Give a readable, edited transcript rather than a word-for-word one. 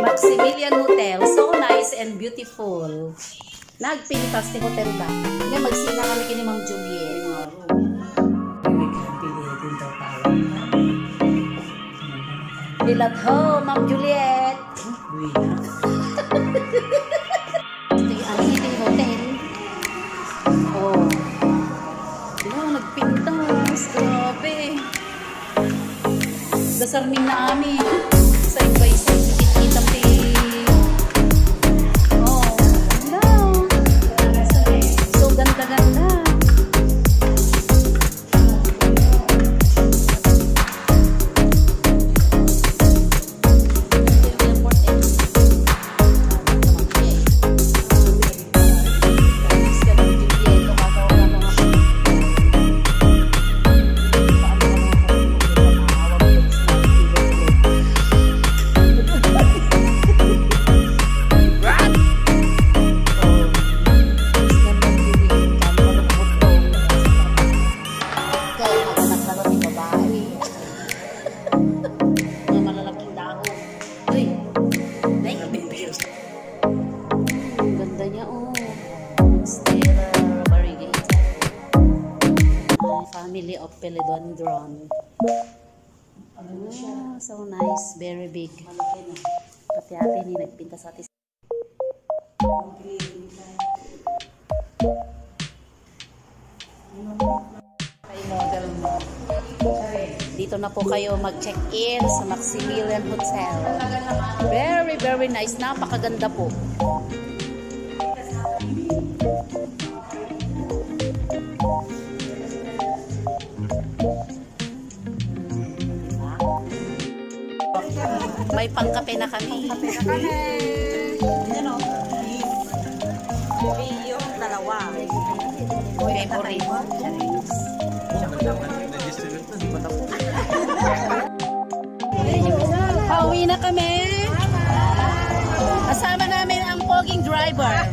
Maximilian Hotel. So nice and beautiful. Nagpintas ni hotel ba? Nga magsina kami kini Ma'am Juliet. Dilat ho, Ma'am Juliet. Ano yung hotel? Oh. Diba, nagpintas. Grabe. Dasar min na amin. Sa iba-isa. Kita pi. Oh. Hello. So, ganda-ganda. Family of Philodendron. Oh, so nice, very big. Pati ate ni nagpinta sa atin. Dito na po kayo mag-check-in sa Maximilian Hotel. Very, very nice. Napakaganda po. May pangkape na kami. Ano? Yung dalawa. Favorite. Pauwi na kami. Kasama namin ang poging driver.